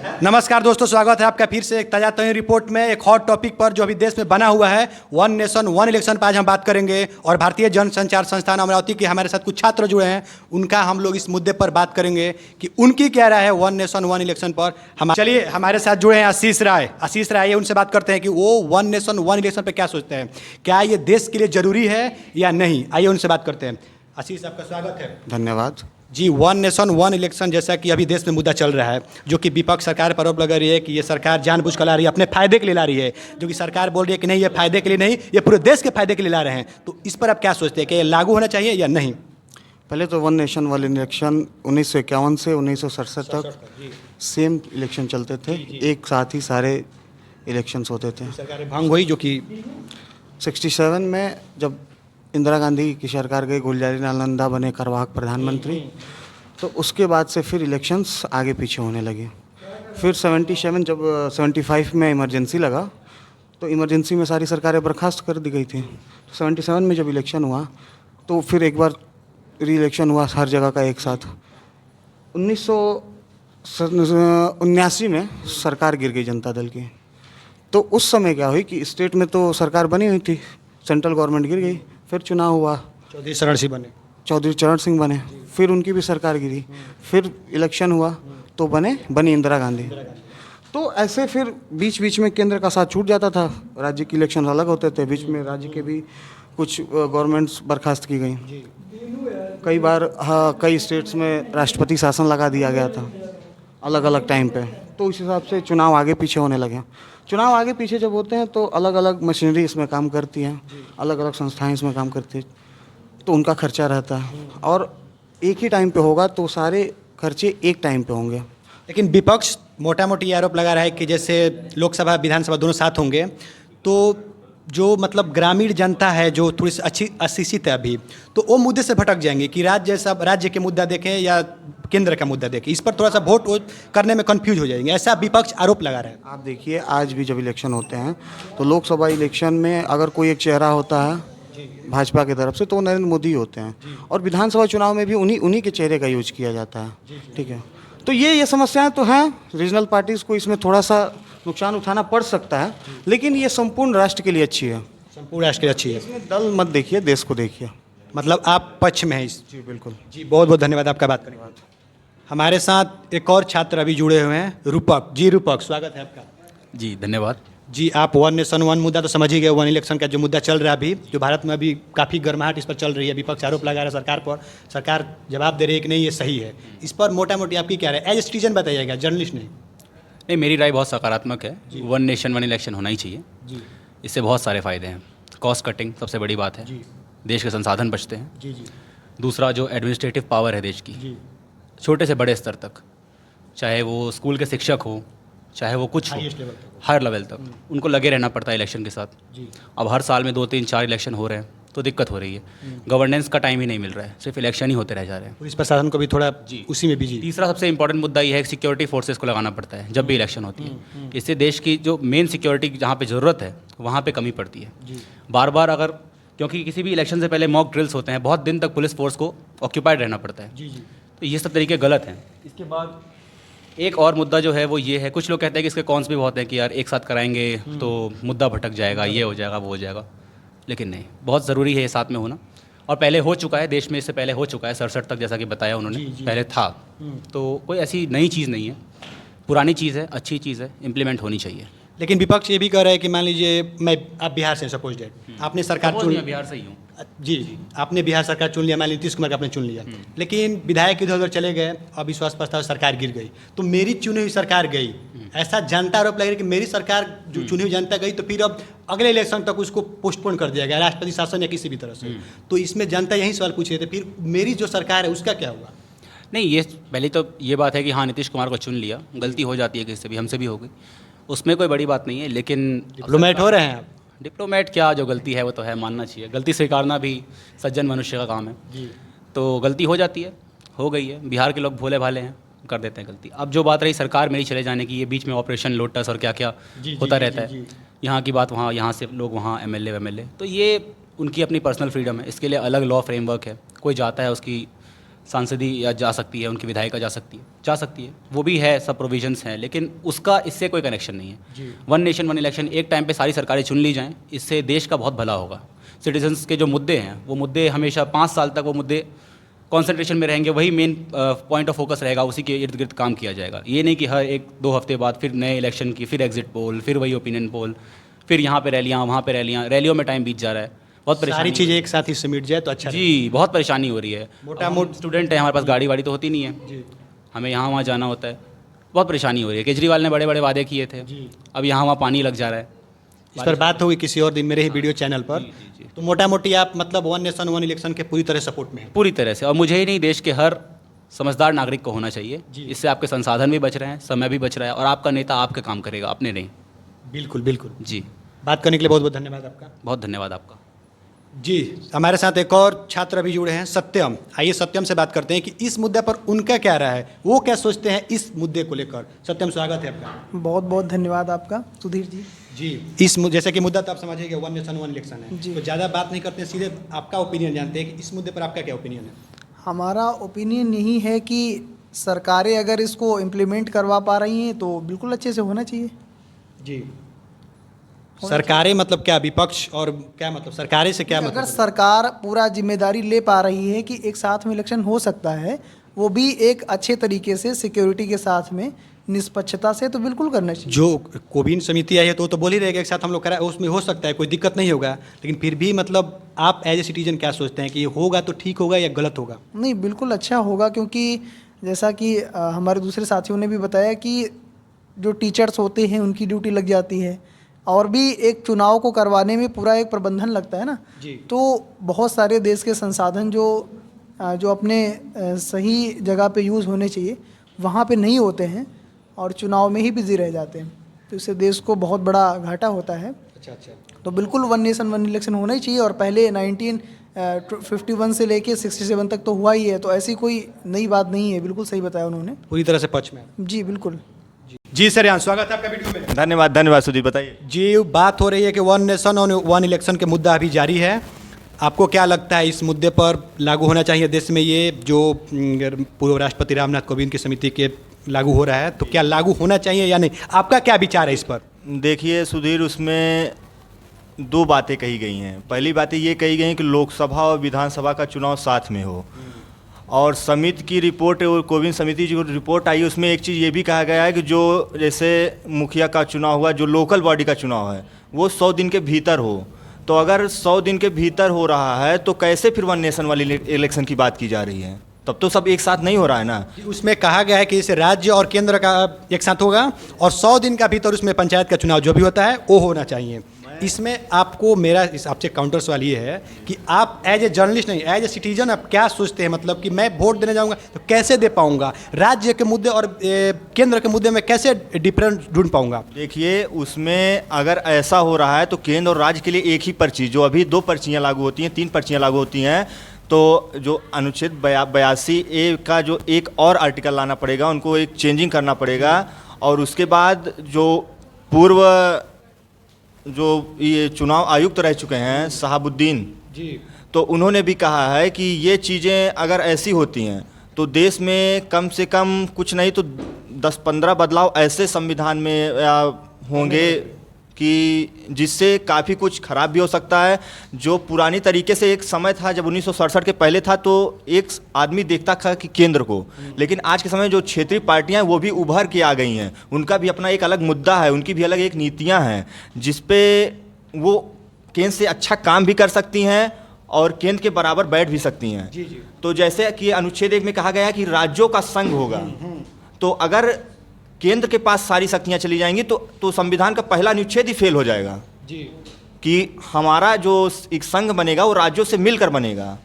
नमस्कार दोस्तों, स्वागत है आपका फिर से एक ताज़ा तरीन रिपोर्ट में एक हॉट टॉपिक पर जो अभी देश में बना हुआ है। वन नेशन वन इलेक्शन पर आज हम बात करेंगे और भारतीय जनसंचार संस्थान अमरावती के हमारे साथ कुछ छात्र जुड़े हैं, उनका हम लोग इस मुद्दे पर बात करेंगे कि उनकी क्या राय है वन नेशन वन इलेक्शन पर। हम चलिए हमारे साथ जुड़े हैं आशीष राय, ये उनसे बात करते हैं कि वो वन नेशन वन इलेक्शन पर क्या सोचते हैं, क्या ये देश के लिए जरूरी है या नहीं। आइए उनसे बात करते हैं। आशीष, आपका स्वागत है। धन्यवाद जी। वन नेशन वन इलेक्शन जैसा कि अभी देश में मुद्दा चल रहा है, जो कि विपक्ष सरकार पर आरोप लगा रही है कि ये सरकार जानबूझकर ला रही है, अपने फायदे के लिए ला रही है, जो कि सरकार बोल रही है कि नहीं, ये फायदे के लिए नहीं, ये पूरे देश के फायदे के लिए ला रहे हैं। तो इस पर आप क्या सोचते हैं कि ये लागू होना चाहिए या नहीं? पहले तो वन नेशन वन इलेक्शन 1951 से 1967 तक सेम इलेक्शन चलते थे, एक साथ ही सारे इलेक्शंस होते थे। सरकार भंग हुई, जो कि 67 में जब इंदिरा गांधी की सरकार गई, गुलजारीलाल नंदा बने कार्यवाहक प्रधानमंत्री, तो उसके बाद से फिर इलेक्शंस आगे पीछे होने लगे। फिर 77 जब 75 में इमरजेंसी लगा तो इमरजेंसी में सारी सरकारें बर्खास्त कर दी गई थी। तो 77 में जब इलेक्शन हुआ तो फिर एक बार री इलेक्शन हुआ हर जगह का एक साथ। 1979 में सरकार गिर गई जनता दल की। तो उस समय क्या हुई कि स्टेट में तो सरकार बनी हुई थी, सेंट्रल गवर्नमेंट गिर गई, फिर चुनाव हुआ, चौधरी चरण सिंह बने, फिर उनकी भी सरकार गिरी, फिर इलेक्शन हुआ तो बनी इंदिरा गांधी। तो ऐसे फिर बीच बीच में केंद्र का साथ छूट जाता था, राज्य के इलेक्शन अलग होते थे, बीच में राज्य के भी कुछ गवर्नमेंट्स बर्खास्त की गई। कई बार कई स्टेट्स में राष्ट्रपति शासन लगा दिया गया था अलग अलग टाइम पे। तो उस हिसाब से चुनाव आगे पीछे होने लगे। चुनाव आगे पीछे जब होते हैं तो अलग अलग मशीनरी इसमें काम करती हैं, अलग अलग संस्थाएं इसमें काम करती हैं, तो उनका खर्चा रहता है। और एक ही टाइम पे होगा तो सारे खर्चे एक टाइम पे होंगे। लेकिन विपक्ष मोटा मोटी आरोप लगा रहा है कि जैसे लोकसभा विधानसभा दोनों साथ होंगे तो जो मतलब ग्रामीण जनता है जो थोड़ी सी अच्छी अशिक्षित है अभी, तो वो मुद्दे से भटक जाएंगे कि राज्य के मुद्दा देखें या केंद्र का मुद्दा देखें, इस पर थोड़ा सा वोट करने में कंफ्यूज हो जाएंगे, ऐसा विपक्ष आरोप लगा रहा है। आप देखिए, आज भी जब इलेक्शन होते हैं तो लोकसभा इलेक्शन में अगर कोई एक चेहरा होता है भाजपा की तरफ से तो नरेंद्र मोदी होते हैं, और विधानसभा चुनाव में भी उन्हीं के चेहरे का यूज किया जाता है। ठीक है, तो ये समस्याएं तो हैं। रीजनल पार्टीज़ को इसमें थोड़ा सा नुकसान उठाना पड़ सकता है, लेकिन ये संपूर्ण राष्ट्र के लिए अच्छी है। संपूर्ण राष्ट्र के लिए अच्छी है। इसमें दल मत देखिए, देश को देखिए। मतलब आप पक्ष में हैं इस? जी बिल्कुल। जी, बहुत बहुत धन्यवाद आपका बात करने के बाद। हमारे साथ एक और छात्र अभी जुड़े हुए हैं, रूपक जी। रूपक, स्वागत है आपका। जी धन्यवाद। जी, आप वन नेशन वन मुद्दा तो समझ ही गए, वन इलेक्शन का जो मुद्दा चल रहा है अभी, जो भारत में अभी काफ़ी गर्माहट इस पर चल रही है, विपक्ष आरोप लगा रहा है सरकार पर, सरकार जवाब दे रही है कि नहीं ये सही है। इस पर मोटा मोटी आपकी क्या राय, एज ए सिटीजन बताइएगा, जर्नलिस्ट नहीं। मेरी राय बहुत सकारात्मक है। वन नेशन वन इलेक्शन होना ही चाहिए जी। इससे बहुत सारे फ़ायदे हैं। कॉस्ट कटिंग सबसे बड़ी बात है जी। देश के संसाधन बचते हैं। जी जी। दूसरा, जो एडमिनिस्ट्रेटिव पावर है देश की, जी। छोटे से बड़े स्तर तक, चाहे वो स्कूल के शिक्षक हो, चाहे वो कुछ हो, हर लेवल तक उनको लगे रहना पड़ता है इलेक्शन के साथ। जी। अब हर साल में 2 3 4 इलेक्शन हो रहे हैं तो दिक्कत हो रही है। गवर्नेंस का टाइम ही नहीं मिल रहा है, सिर्फ इलेक्शन ही होते रह जा रहे हैं। पुलिस प्रशासन को भी थोड़ा उसी में बिजी। तीसरा सबसे इंपॉर्टेंट मुद्दा ये है कि सिक्योरिटी फोर्सेस को लगाना पड़ता है जब भी इलेक्शन होती है। इससे देश की जो मेन सिक्योरिटी जहाँ पे ज़रूरत है वहाँ पे कमी पड़ती है। बार बार अगर, क्योंकि किसी भी इलेक्शन से पहले मॉक ड्रिल्स होते हैं, बहुत दिन तक पुलिस फोर्स को ऑक्यूपाइड रहना पड़ता है। तो ये सब तरीके गलत हैं। इसके बाद एक और मुद्दा जो है वो ये है, कुछ लोग कहते हैं कि इसके कॉन्स भी बहुत हैं कि यार एक साथ कराएंगे तो मुद्दा भटक जाएगा, ये हो जाएगा, वो हो जाएगा। लेकिन नहीं, बहुत ज़रूरी है ये साथ में होना। और पहले हो चुका है देश में, इससे पहले हो चुका है 67 तक, जैसा कि बताया उन्होंने। पहले था, तो कोई ऐसी नई चीज़ नहीं है, पुरानी चीज़ है, अच्छी चीज़ है, इम्प्लीमेंट होनी चाहिए। लेकिन विपक्ष ये भी कह रहा है कि मान लीजिए आप बिहार से, सपोज डेट आपने सरकार चुन, बिहार से ही हूँ। जी, आपने बिहार सरकार चुन लिया, मान लीजिए नीतीश कुमार का आपने चुन लिया, लेकिन विधायक इधर उधर चले गए, अविश्वास प्रस्ताव, सरकार गिर गई, तो मेरी चुनी हुई सरकार गई, ऐसा जनता आरोप लग रहा है कि मेरी सरकार जो चुनी हुई जनता गई तो फिर अब अगले इलेक्शन तक उसको पोस्टपोन कर दिया गया, राष्ट्रपति शासन या किसी भी तरह से। तो इसमें जनता यही सवाल पूछ रही थी, फिर मेरी जो सरकार है उसका क्या हुआ? नहीं, ये पहले तो ये बात है कि हाँ, नीतीश कुमार को चुन लिया, गलती हो जाती है किसी से भी, हमसे भी हो गई, उसमें कोई बड़ी बात नहीं है। लेकिन डिप्लोमेट हो रहे हैं आप। डिप्लोमेट क्या, जो गलती है वो तो है, मानना चाहिए। गलती स्वीकारना भी सज्जन मनुष्य का काम है। जी। तो गलती हो जाती है, हो गई है। बिहार के लोग भोले भाले हैं, कर देते हैं गलती। अब जो बात रही सरकार मेरी चले जाने की, ये बीच में ऑपरेशन लोटस और क्या क्या होता रहता है, यहाँ की बात वहाँ, यहाँ से लोग वहाँ, एमएलए, तो ये उनकी अपनी पर्सनल फ्रीडम है, इसके लिए अलग लॉ फ्रेमवर्क है। कोई जाता है, उसकी सांसदी या जा सकती है, उनकी विधायिका जा सकती है, वो भी है, सब प्रोविजंस हैं, लेकिन उसका इससे कोई कनेक्शन नहीं है। वन नेशन वन इलेक्शन एक टाइम पे सारी सरकारें चुन ली जाएं, इससे देश का बहुत भला होगा। सिटीजन्स के जो मुद्दे हैं वो मुद्दे हमेशा 5 साल तक वो मुद्दे कॉन्सेंट्रेशन में रहेंगे, वही मेन पॉइंट ऑफ फोकस रहेगा, उसी के इर्द गिर्द काम किया जाएगा। ये नहीं कि हर 1-2 हफ्ते बाद फिर नए इलेक्शन की, फिर एग्जिट पोल, फिर वही ओपिनियन पोल, फिर यहाँ पे रैलियाँ, वहाँ पे रैलियाँ, रैलियों में टाइम बीत जा रहा है, बहुत परेशानी। सारी चीज़ें एक साथ ही समेट जाए तो अच्छा जी, बहुत परेशानी हो रही है। मोटा-मोट स्टूडेंट है, हमारे पास गाड़ी वाड़ी तो होती नहीं है जी। हमें यहाँ वहाँ जाना होता है, बहुत परेशानी हो रही है। केजरीवाल ने बड़े बड़े वादे किए थे, अब यहाँ वहाँ पानी लग जा रहा है। इस पर बात होगी किसी और दिन मेरे ही वीडियो चैनल पर। तो मोटा मोटी आप मतलब वन नेशन वन इलेक्शन के पूरी तरह सपोर्ट में हैं। पूरी तरह से, और मुझे ही नहीं, देश के हर समझदार नागरिक को होना चाहिए। इससे आपके संसाधन भी बच रहे हैं, समय भी बच रहा है, और आपका नेता आपके काम करेगा, अपने नहीं। बिल्कुल बिल्कुल जी, बात करने के लिए बहुत बहुत धन्यवाद आपका। बहुत धन्यवाद आपका। जी, हमारे साथ एक और छात्र अभी जुड़े हैं, सत्यम। आइए सत्यम से बात करते हैं कि इस मुद्दे पर उनका क्या राय है, वो क्या सोचते हैं इस मुद्दे को लेकर। सत्यम, स्वागत है आपका। बहुत बहुत धन्यवाद आपका सुधीर जी। जी, जैसे कि मुद्दा तो आप समझिए वन नेशन वन इलेक्शन है, जी। तो ज़्यादा बात नहीं करते हैं, सीधे आपका ओपिनियन जानते हैं कि इस मुद्दे पर आपका क्या ओपिनियन है। हमारा ओपिनियन यही है कि सरकारें अगर इसको इम्प्लीमेंट करवा पा रही हैं तो बिल्कुल अच्छे से होना चाहिए। जी, सरकारें मतलब क्या, विपक्ष और क्या मतलब सरकारें से क्या अगर मतलब? सरकार पूरा जिम्मेदारी ले पा रही है कि एक साथ में इलेक्शन हो सकता है, वो भी एक अच्छे तरीके से सिक्योरिटी के साथ में, निष्पक्षता से, तो बिल्कुल करना चाहिए। जो कोविन समिति आई है तो बोल ही रहेगा एक साथ हम लोग करा, उसमें हो सकता है, कोई दिक्कत नहीं होगा, लेकिन फिर भी मतलब आप एज ए सिटीजन क्या सोचते हैं कि ये होगा तो ठीक होगा या गलत होगा? नहीं, बिल्कुल अच्छा होगा, क्योंकि जैसा कि हमारे दूसरे साथियों ने भी बताया कि जो टीचर्स होते हैं उनकी ड्यूटी लग जाती है, और भी एक चुनाव को करवाने में पूरा एक प्रबंधन लगता है ना। जी। तो बहुत सारे देश के संसाधन जो अपने सही जगह पे यूज़ होने चाहिए वहाँ पे नहीं होते हैं, और चुनाव में ही बिजी रह जाते हैं, तो इससे देश को बहुत बड़ा घाटा होता है। अच्छा अच्छा। तो बिल्कुल वन नेशन वन इलेक्शन होना ही चाहिए, और पहले 1951 से लेके 67 तक तो हुआ ही है, तो ऐसी कोई नई बात नहीं है। बिल्कुल सही बताया उन्होंने। पूरी तरह से पक्ष में। जी बिल्कुल। जी सर, यहाँ स्वागत है आपका वीडियो में। धन्यवाद धन्यवाद सुधीर, बताइए। जी, बात हो रही है कि वन नेशन और वन इलेक्शन के मुद्दा अभी जारी है। आपको क्या लगता है इस मुद्दे पर लागू होना चाहिए देश में, ये जो पूर्व राष्ट्रपति रामनाथ कोविंद की समिति के लागू हो रहा है, तो क्या लागू होना चाहिए या नहीं? आपका क्या विचार है इस पर? देखिए सुधीर, उसमें 2 बातें कही गई हैं। पहली बातें ये कही गई हैं कि लोकसभा और विधानसभा का चुनाव साथ में हो, और समिति की रिपोर्ट और कोविंद समिति जो रिपोर्ट आई उसमें एक चीज़ ये भी कहा गया है कि जो जैसे मुखिया का चुनाव हुआ, जो लोकल बॉडी का चुनाव है वो 100 दिन के भीतर हो। तो अगर 100 दिन के भीतर हो रहा है तो कैसे फिर वन नेशन वाली इलेक्शन की बात की जा रही है? तब तो सब एक साथ नहीं हो रहा है ना। उसमें कहा गया है कि इसे राज्य और केंद्र का एक साथ होगा, और 100 दिन का भीतर उसमें पंचायत का चुनाव जो भी होता है वो होना चाहिए। इसमें आपको मेरा इस आपसे काउंटर सवाल ये है कि आप एज ए जर्नलिस्ट नहीं, एज ए सिटीजन आप क्या सोचते हैं, मतलब कि मैं वोट देने जाऊंगा तो कैसे दे पाऊंगा, राज्य के मुद्दे और केंद्र के मुद्दे में कैसे डिफरेंस ढूंढ पाऊंगा? देखिए, उसमें अगर ऐसा हो रहा है तो केंद्र और राज्य के लिए एक ही पर्ची, जो अभी 2 पर्चियाँ लागू होती हैं, 3 पर्चियाँ लागू होती हैं, तो जो अनुच्छेद 82A का जो एक और आर्टिकल लाना पड़ेगा, उनको एक चेंजिंग करना पड़ेगा। और उसके बाद जो ये चुनाव आयुक्त रह चुके हैं शहाबुद्दीन जी, तो उन्होंने भी कहा है कि ये चीज़ें अगर ऐसी होती हैं तो देश में कम से कम कुछ नहीं तो 10-15 बदलाव ऐसे संविधान में होंगे कि जिससे काफ़ी कुछ खराब भी हो सकता है। जो पुरानी तरीके से एक समय था जब 1967 के पहले था तो एक आदमी देखता था कि केंद्र को, लेकिन आज के समय जो क्षेत्रीय पार्टियां वो भी उभर के आ गई हैं, उनका भी अपना एक अलग मुद्दा है, उनकी भी अलग एक नीतियां हैं जिस पे वो केंद्र से अच्छा काम भी कर सकती हैं और केंद्र के बराबर बैठ भी सकती हैं। जी जी। तो जैसे कि अनुच्छेद 1 में कहा गया है कि राज्यों का संघ होगा, तो अगर केंद्र के पास सारी शक्तियां चली जाएंगी तो संविधान का पहला अनुच्छेद ही फेल हो जाएगा जी, कि हमारा जो एक संघ बनेगा वो राज्यों से मिलकर बनेगा।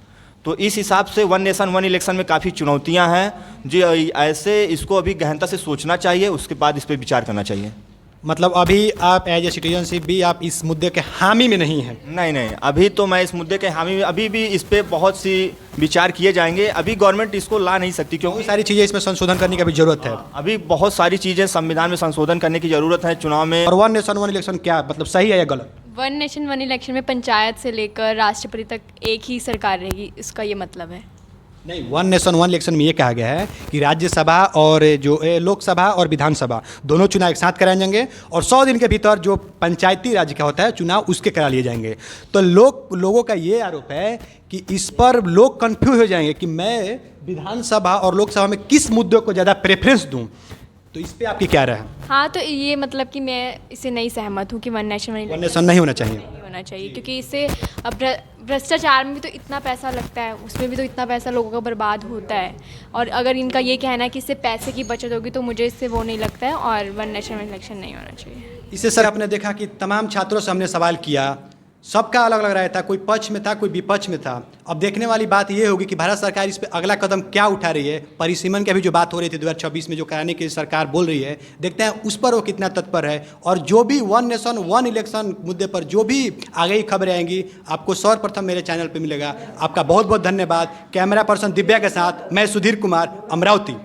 तो इस हिसाब से वन नेशन वन इलेक्शन में काफ़ी चुनौतियां हैं जी, ऐसे इसको अभी गहनता से सोचना चाहिए, उसके बाद इस पर विचार करना चाहिए। मतलब अभी आप एज ए सिटीजनशिप भी आप इस मुद्दे के हामी में नहीं हैं? नहीं, अभी तो मैं इस मुद्दे के हामी में, अभी भी इस पे बहुत सी विचार किए जाएंगे। अभी गवर्नमेंट इसको ला नहीं सकती क्योंकि बहुत सारी चीज़ें इसमें संशोधन करने की भी जरूरत है। अभी बहुत सारी चीज़ें संविधान में संशोधन करने की ज़रूरत है चुनाव में। और वन नेशन वन इलेक्शन क्या मतलब सही है या गलत? वन नेशन वन इलेक्शन में पंचायत से लेकर राष्ट्रपति तक एक ही सरकार रहेगी, इसका ये मतलब है। नहीं, वन नेशन वन इलेक्शन में ये कहा गया है कि राज्यसभा और जो लोकसभा और विधानसभा दोनों चुनाव एक साथ कराए जाएंगे और 100 दिन के भीतर जो पंचायती राज्य का होता है चुनाव उसके करा लिए जाएंगे। तो लोगों का ये आरोप है कि इस पर लोग कंफ्यूज हो जाएंगे कि मैं विधानसभा और लोकसभा में किस मुद्दों को ज़्यादा प्रेफरेंस दूं। तो इस पे आपकी क्या राय है? हाँ, तो ये मतलब कि मैं इससे नहीं सहमत हूँ कि वन नेशन वन नेशन नहीं होना चाहिए। नहीं होना चाहिए, क्योंकि इससे अब भ्रष्टाचार में भी तो इतना पैसा लगता है, उसमें भी तो इतना पैसा लोगों का बर्बाद होता है। और अगर इनका ये कहना है कि इससे पैसे की बचत होगी, तो मुझे इससे वो नहीं लगता है और वन नेशन वन इलेक्शन नहीं होना चाहिए। इससे सर आपने देखा कि तमाम छात्रों से हमने सवाल किया, सबका अलग अलग राय था, कोई पक्ष में था कोई विपक्ष में था। अब देखने वाली बात ये होगी कि भारत सरकार इस पे अगला कदम क्या उठा रही है। परिसीमन की अभी जो बात हो रही थी 2026 में जो कराने की सरकार बोल रही है, देखते हैं उस पर वो कितना तत्पर है। और जो भी वन नेशन वन इलेक्शन मुद्दे पर जो भी आगे की खबरें आएंगी आपको सर्वप्रथम मेरे चैनल पर मिलेगा। आपका बहुत बहुत धन्यवाद। कैमरा पर्सन दिव्या के साथ मैं सुधीर कुमार, अमरावती।